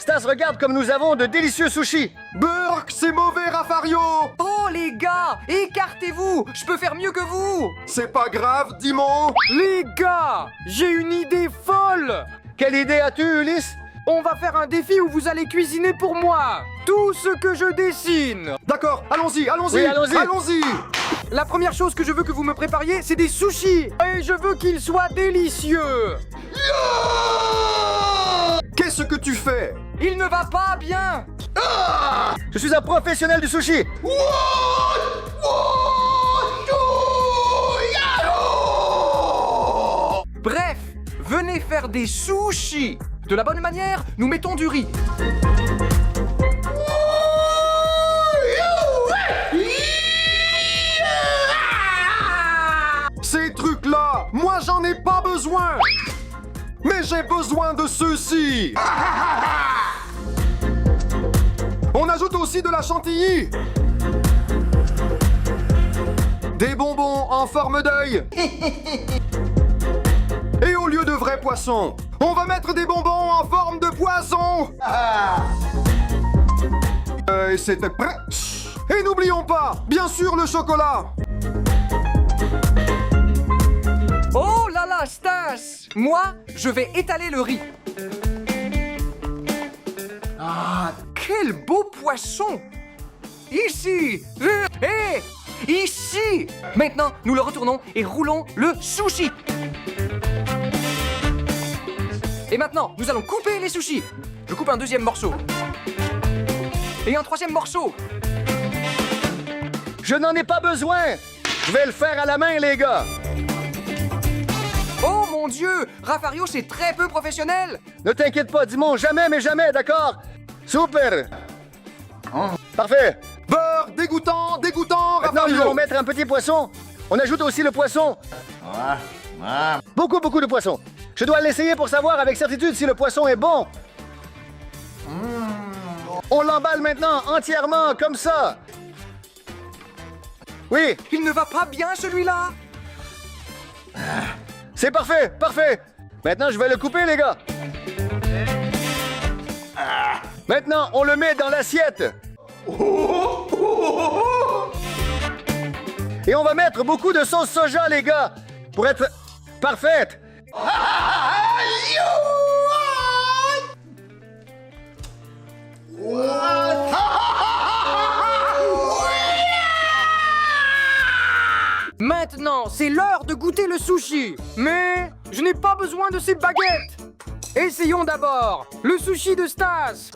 Stas, regarde comme nous avons de délicieux sushis. Burk, c'est mauvais, Rafario. Oh les gars, écartez-vous. Je peux faire mieux que vous. C'est pas grave, Dimon. Les gars, j'ai une idée folle. Quelle idée as-tu, Ulysse? On va faire un défi où vous allez cuisiner pour moi tout ce que je dessine. D'accord, allons-y, allons-y. Oui, allons-y. Allons-y. La première chose que je veux que vous me prépariez, c'est des sushis. Et je veux qu'ils soient délicieux. Qu'est-ce que tu fais? Il ne va pas bien. Je suis un professionnel du sushi. Bref, venez faire des sushis. De la bonne manière, nous mettons du riz. Ces trucs-là, moi j'en ai pas besoin. Mais j'ai besoin de ceux-ci. On ajoute aussi de la chantilly. Des bonbons en forme d'œil. Et au lieu de vrais poissons, on va mettre des bonbons en forme de poisson. Et c'était prêt. Et n'oublions pas, bien sûr, le chocolat. Oh là là, Stas! Moi, je vais étaler le riz. Ah, quel beau poisson! Ici! Ici! Maintenant, nous le retournons et roulons le sushi. Et maintenant, nous allons couper les sushis. Je coupe un deuxième morceau. Et un troisième morceau. Je n'en ai pas besoin. Je vais le faire à la main, les gars. Oh mon Dieu! Rafario, c'est très peu professionnel! Ne t'inquiète pas, Dimon, jamais, mais jamais, d'accord? Super. Parfait. Beurre, dégoûtant, dégoûtant, Maintenant, nous allons Rafario. mettre un petit poisson. On ajoute aussi le poisson. Beaucoup, beaucoup de poisson. Je dois l'essayer pour savoir avec certitude si le poisson est bon. On l'emballe maintenant entièrement, comme ça. Oui, Il ne va pas bien celui-là! c'est parfait, parfait. Maintenant, je vais le couper, les gars. Maintenant, on le met dans l'assiette. Et on va mettre beaucoup de sauce soja, les gars, pour être parfaite. Maintenant, c'est l'heure de goûter le sushi. Mais je n'ai pas besoin de ces baguettes. Essayons d'abord le sushi de Stas.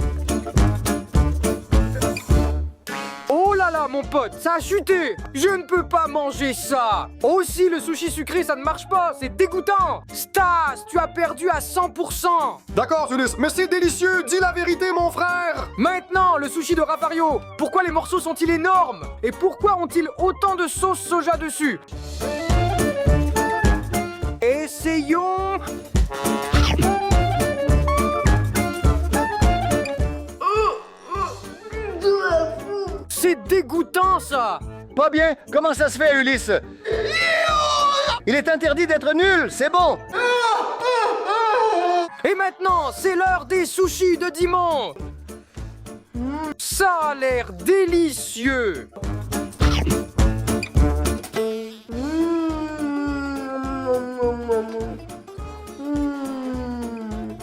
Oh là là, mon pote, ça a chuté. Je ne peux pas manger ça. Aussi, le sushi sucré, ça ne marche pas. C'est dégoûtant. Stas, tu as perdu à 100%. D'accord, Ulysse, mais c'est délicieux. Dis la vérité, mon frère. Maintenant, le sushi de Rafario. Pourquoi les morceaux sont-ils énormes? Et pourquoi ont-ils autant de sauce soja dessus? Essayons. C'est dégoûtant, ça. Pas bien. Comment ça se fait, Ulysse? Il est interdit d'être nul, c'est bon. Et maintenant, c'est l'heure des sushis de Dimon. Ça a l'air délicieux.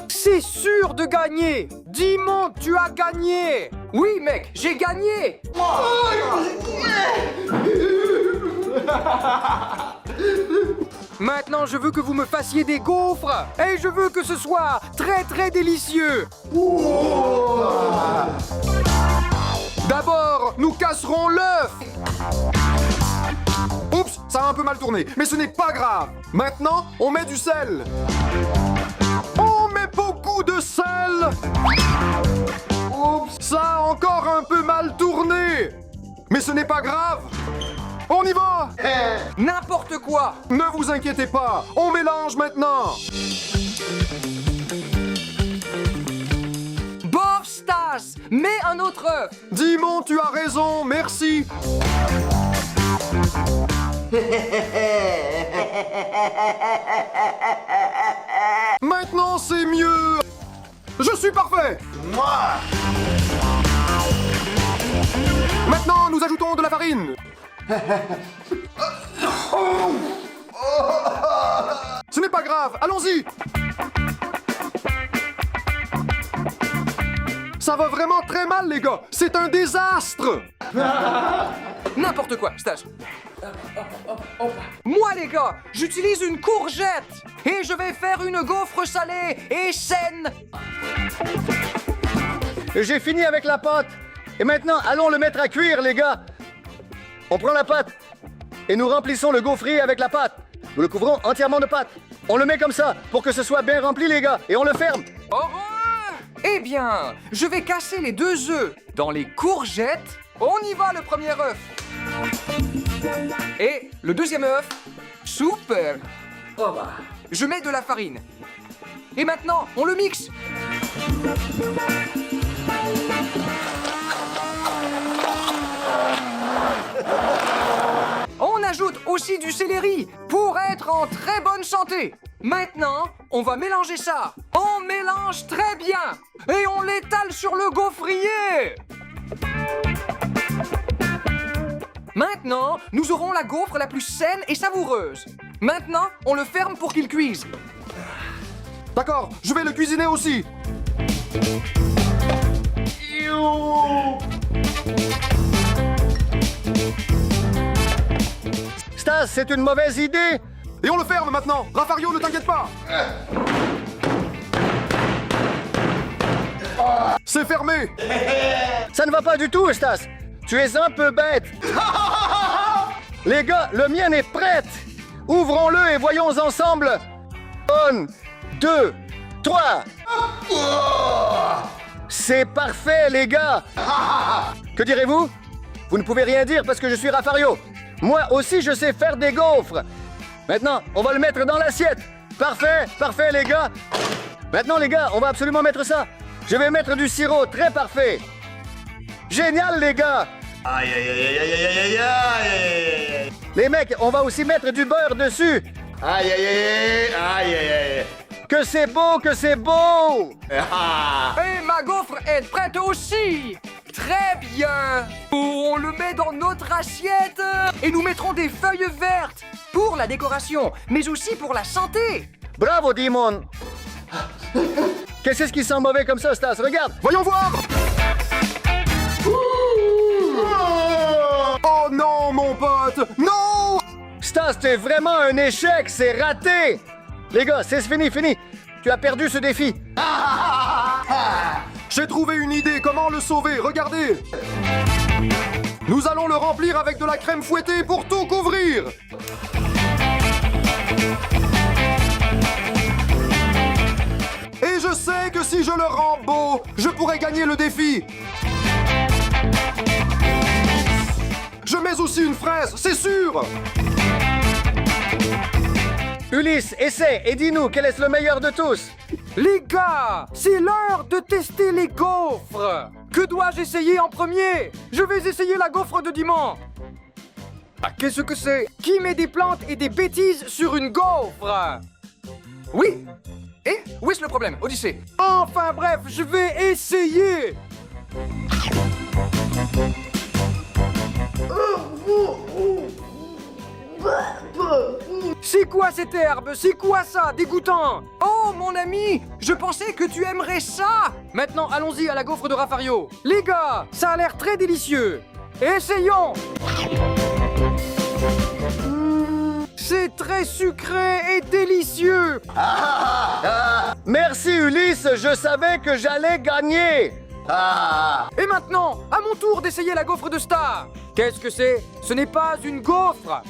C'est sûr de gagner. Dimon, tu as gagné. Oui, mec, j'ai gagné. Maintenant, je veux que vous me fassiez des gaufres. Et je veux que ce soit très, très délicieux. D'abord, nous casserons l'œuf. Oups, ça a un peu mal tourné, mais ce n'est pas grave. Maintenant, on met du sel. On met beaucoup de sel. Oups, ça a encore un peu mal tourné. Mais ce n'est pas grave. On y va. N'importe quoi. Ne vous inquiétez pas, on mélange maintenant. Bof, Stas, mets un autre œuf. Dimon, tu as raison, merci. Maintenant, c'est mieux. Je suis parfait. Maintenant, nous ajoutons de la farine. Ce n'est pas grave, allons-y. Ça va vraiment très mal, les gars. C'est un désastre. N'importe quoi, Stas. Moi, les gars, j'utilise une courgette et je vais faire une gaufre salée et saine. J'ai fini avec la pâte. Et maintenant, allons le mettre à cuire, les gars. On prend la pâte et nous remplissons le gaufrier avec la pâte. Nous le couvrons entièrement de pâte. On le met comme ça pour que ce soit bien rempli, les gars, et on le ferme. Eh bien, je vais casser les 2 œufs dans les courgettes. On y va, le premier œuf. Et le deuxième œuf. Super. Je mets de la farine. Et maintenant, on le mixe. On ajoute aussi du céleri pour être en très bonne santé. Maintenant, on va mélanger ça. On mélange très bien et on l'étale sur le gaufrier. Maintenant, nous aurons la gaufre la plus saine et savoureuse. Maintenant, on le ferme pour qu'il cuise. D'accord, je vais le cuisiner aussi. Stas, c'est une mauvaise idée. Et on le ferme maintenant. Raffario, ne t'inquiète pas. C'est fermé. Ça ne va pas du tout, Stas. Tu es un peu bête. Les gars, le mien est prête. Ouvrons-le et voyons ensemble. 1, 2, 3. C'est parfait, les gars. Que direz-vous? Vous ne pouvez rien dire parce que je suis Raffario. Moi aussi, je sais faire des gaufres. Maintenant, on va le mettre dans l'assiette. Parfait, parfait, les gars. Maintenant, les gars, on va absolument mettre ça. Je vais mettre du sirop, très parfait. Génial, les gars. Aïe, aïe, aïe, aïe, aïe, aïe, aïe, aïe, aïe. Les mecs, on va aussi mettre du beurre dessus. Aïe, aïe, aïe, aïe, aïe, aïe. Que c'est beau, que c'est beau. Ah. Et ma gaufre est prête aussi. Très bien. On le met dans notre assiette et nous mettrons des feuilles vertes pour la décoration, mais aussi pour la santé. Bravo, Dimon. Qu'est-ce qui sent mauvais comme ça, Stas? Regarde. Voyons voir. Oh non, mon pote. Non. Stas, t'es vraiment un échec, c'est raté. Les gars, c'est fini, fini. Tu as perdu ce défi. J'ai trouvé une idée, comment le sauver, regardez. Nous allons le remplir avec de la crème fouettée pour tout couvrir. Et je sais que si je le rends beau, je pourrais gagner le défi. Je mets aussi une fraise, c'est sûr. Ulysse, essaie et dis-nous quel est le meilleur de tous. Les gars, c'est l'heure de tester les gaufres. Que dois-je essayer en premier? Je vais essayer la gaufre de Dimon. Ah, qu'est-ce que c'est? Qui met des plantes et des bêtises sur une gaufre? Oui. Et où est-ce le problème, Odyssée? Enfin bref, je vais essayer. C'est quoi cette herbe? C'est quoi ça? Dégoûtant! Oh, mon ami! Je pensais que tu aimerais ça! Maintenant, allons-y à la gaufre de Raffario. Les gars, ça a l'air très délicieux. Essayons! C'est très sucré et délicieux! Merci, Ulysse, je savais que j'allais gagner. Et maintenant, à mon tour d'essayer la gaufre de Star. Qu'est-ce que c'est? Ce n'est pas une gaufre.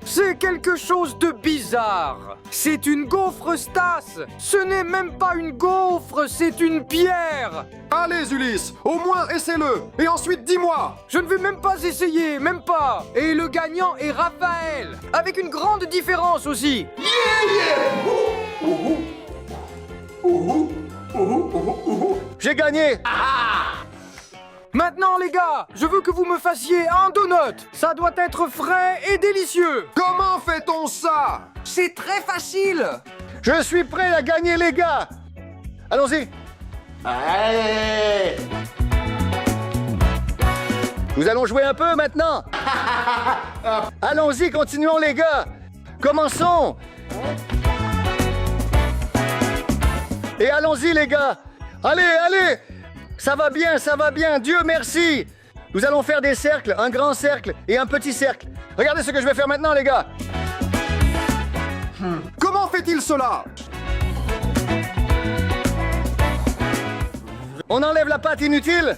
C'est quelque chose de bizarre. C'est une gaufre Stas. Ce n'est même pas une gaufre, c'est une pierre. Allez, Ulysse, au moins essaie-le. Et ensuite, dis-moi. Je ne vais même pas essayer, même pas. Et le gagnant est Raphaël. Avec une grande différence aussi. J'ai gagné. Maintenant, les gars, je veux que vous me fassiez un donut. Ça doit être frais et délicieux. Comment fait-on ça? C'est très facile. Je suis prêt à gagner, les gars. Allons-y. Allez. Nous allons jouer un peu maintenant. Allons-y, continuons les gars. Commençons. Et allons-y les gars. Allez, allez. Ça va bien, Dieu merci. Nous allons faire des cercles, un grand cercle et un petit cercle. Regardez ce que je vais faire maintenant les gars. Comment fait-il cela? On enlève la pâte inutile.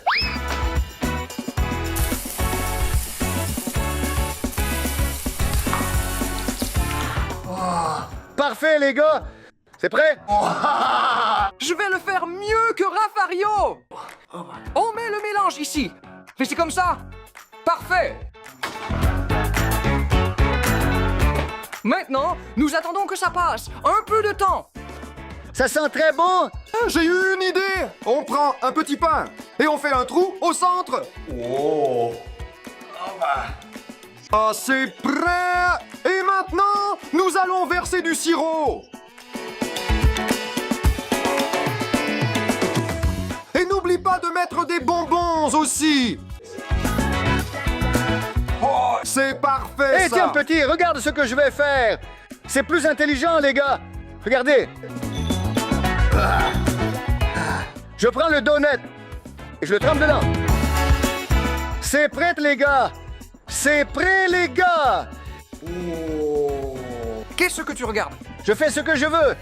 Parfait les gars. C'est prêt? Je vais le faire mieux que Raffario. On met le mélange ici. Fais comme ça. Parfait. Maintenant, nous attendons que ça passe. Un peu de temps. Ça sent très bon. Ah, j'ai eu une idée. On prend un petit pain et on fait un trou au centre. Oh. Ah, c'est prêt. Et maintenant, nous allons verser du sirop. Et n'oublie pas de mettre des bonbons aussi. Oh, c'est parfait Eh ça. tiens petit, regarde ce que je vais faire. C'est plus intelligent les gars. Regardez. Je prends le donut et je le trempe dedans. C'est prêt les gars. C'est prêt les gars. Qu'est-ce que tu regardes? Je fais ce que je veux.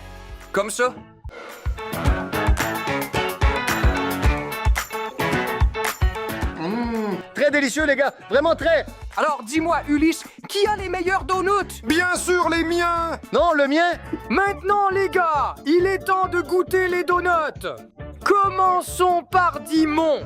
Comme ça? Très délicieux les gars. Vraiment très. Alors dis-moi, Ulysse, qui a les meilleurs donuts? Bien sûr les miens. Non, le mien. Maintenant, les gars, il est temps de goûter les donuts. Commençons par Dimon.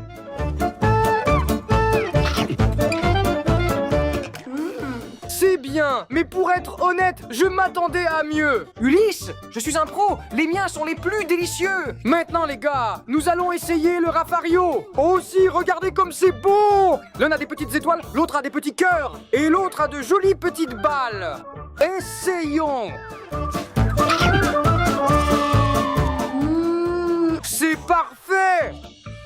C'est bien, mais pour être honnête, je m'attendais à mieux. Ulysse, je suis un pro, les miens sont les plus délicieux. Maintenant, les gars, nous allons essayer le Raffario. Aussi, regardez comme c'est beau. L'un a des petites étoiles, l'autre a des petits cœurs, et l'autre a de jolies petites balles. Essayons. C'est parfait.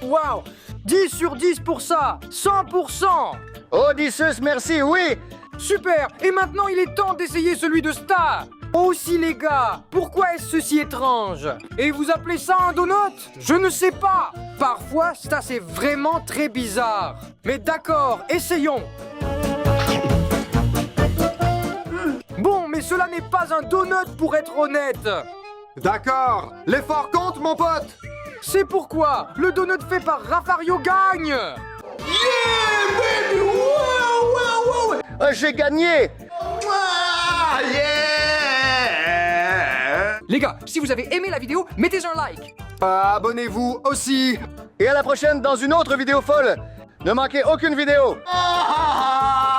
Waouh, 10 sur 10 pour ça, 100%. Odysseus, merci, oui. Super! Et maintenant, il est temps d'essayer celui de Star! Aussi, les gars, pourquoi est-ce si étrange? Et vous appelez ça un donut? Je ne sais pas! Parfois, ça c'est vraiment très bizarre. Mais d'accord, essayons! Bon, mais cela n'est pas un donut pour être honnête! D'accord. L'effort compte mon pote. C'est pourquoi le donut fait par Raffario gagne! J'ai gagné. Ah, yeah. Les gars, si vous avez aimé la vidéo, mettez un like! Abonnez-vous aussi. Et à la prochaine dans une autre vidéo folle. Ne manquez aucune vidéo. Ah.